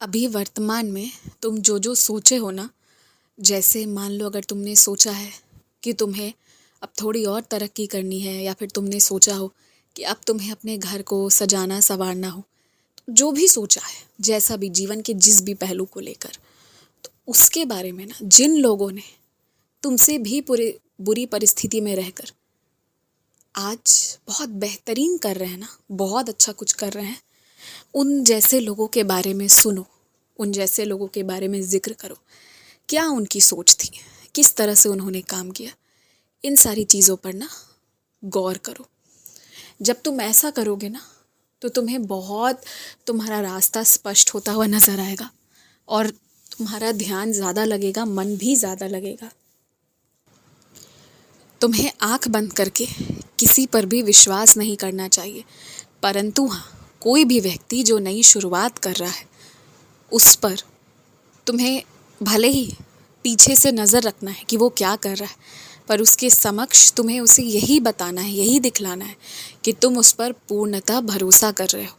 अभी वर्तमान में तुम जो जो सोचे हो ना, जैसे मान लो अगर तुमने सोचा है कि तुम्हें अब थोड़ी और तरक्की करनी है, या फिर तुमने सोचा हो कि अब तुम्हें अपने घर को सजाना संवारना हो, जो भी सोचा है, जैसा भी जीवन के जिस भी पहलू को लेकर, तो उसके बारे में ना जिन लोगों ने तुमसे भी पूरे बुरी परिस्थिति में रहकर आज बहुत बेहतरीन कर रहे हैं ना, बहुत अच्छा कुछ कर रहे हैं, उन जैसे लोगों के बारे में सुनो, उन जैसे लोगों के बारे में जिक्र करो। क्या उनकी सोच थी, किस तरह से उन्होंने काम किया, इन सारी चीज़ों पर ना गौर करो। जब तुम ऐसा करोगे ना, तो तुम्हें बहुत तुम्हारा रास्ता स्पष्ट होता हुआ नज़र आएगा और तुम्हारा ध्यान ज़्यादा लगेगा, मन भी ज़्यादा लगेगा। तुम्हें आंख बंद करके किसी पर भी विश्वास नहीं करना चाहिए, परंतु हाँ, कोई भी व्यक्ति जो नई शुरुआत कर रहा है उस पर तुम्हें भले ही पीछे से नज़र रखना है कि वो क्या कर रहा है, पर उसके समक्ष तुम्हें उसे यही बताना है, यही दिखलाना है कि तुम उस पर पूर्णतः भरोसा कर रहे हो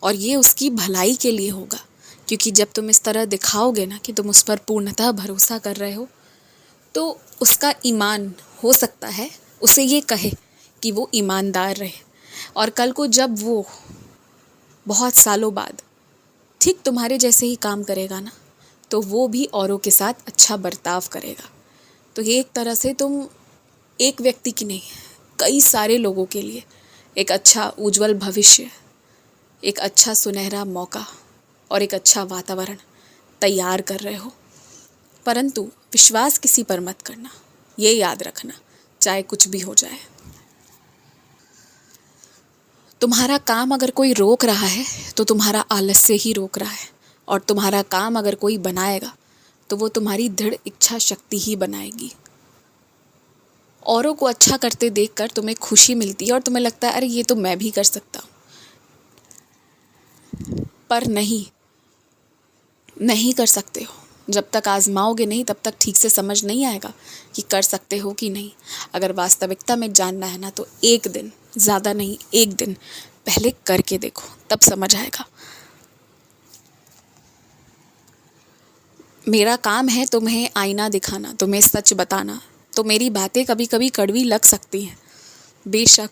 और ये उसकी भलाई के लिए होगा। क्योंकि जब तुम इस तरह दिखाओगे ना कि तुम उस पर पूर्णतः भरोसा कर रहे हो, तो उसका ईमान हो सकता है उसे ये कहे कि वो ईमानदार रहे, और कल को जब वो बहुत सालों बाद ठीक तुम्हारे जैसे ही काम करेगा ना, तो वो भी औरों के साथ अच्छा बर्ताव करेगा। तो ये एक तरह से तुम एक व्यक्ति की नहीं, कई सारे लोगों के लिए एक अच्छा उज्जवल भविष्य, एक अच्छा सुनहरा मौका और एक अच्छा वातावरण तैयार कर रहे हो। परंतु विश्वास किसी पर मत करना, ये याद रखना, चाहे कुछ भी हो जाए। तुम्हारा काम अगर कोई रोक रहा है तो तुम्हारा आलस्य ही रोक रहा है, और तुम्हारा काम अगर कोई बनाएगा तो वो तुम्हारी दृढ़ इच्छा शक्ति ही बनाएगी। औरों को अच्छा करते देखकर तुम्हें खुशी मिलती है और तुम्हें लगता है अरे ये तो मैं भी कर सकता हूँ, पर नहीं कर सकते हो। जब तक आजमाओगे नहीं तब तक ठीक से समझ नहीं आएगा कि कर सकते हो कि नहीं। अगर वास्तविकता में जानना है ना, तो एक दिन, ज़्यादा नहीं, एक दिन पहले करके देखो, तब समझ आएगा। मेरा काम है तुम्हें आईना दिखाना, तुम्हें सच बताना, तो मेरी बातें कभी कभी कड़वी लग सकती हैं, बेशक,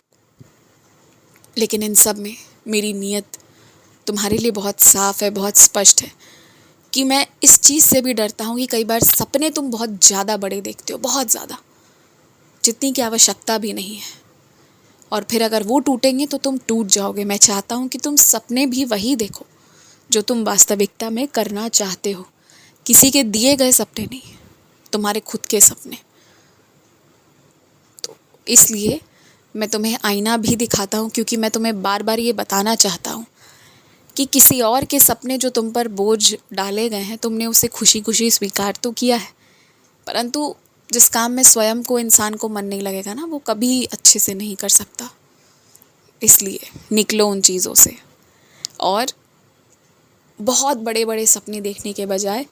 लेकिन इन सब में मेरी नीयत तुम्हारे लिए बहुत साफ है, बहुत स्पष्ट है। कि मैं इस चीज़ से भी डरता हूँ कि कई बार सपने तुम बहुत ज़्यादा बड़े देखते हो, बहुत ज़्यादा, जितनी की आवश्यकता भी नहीं है, और फिर अगर वो टूटेंगे तो तुम टूट जाओगे। मैं चाहता हूँ कि तुम सपने भी वही देखो जो तुम वास्तविकता में करना चाहते हो, किसी के दिए गए सपने नहीं, तुम्हारे खुद के सपने। तो इसलिए मैं तुम्हें आईना भी दिखाता हूँ, क्योंकि मैं तुम्हें बार बार ये बताना चाहता हूँ कि किसी और के सपने जो तुम पर बोझ डाले गए हैं, तुमने उसे खुशी खुशी स्वीकार तो किया है, परंतु जिस काम में स्वयं को, इंसान को मन नहीं लगेगा ना, वो कभी अच्छे से नहीं कर सकता। इसलिए निकलो उन चीज़ों से, और बहुत बड़े बड़े सपने देखने के बजाय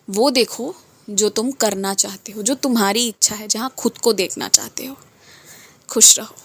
वो देखो जो तुम करना चाहते हो, जो तुम्हारी इच्छा है, जहाँ खुद को देखना चाहते हो। खुश रहो।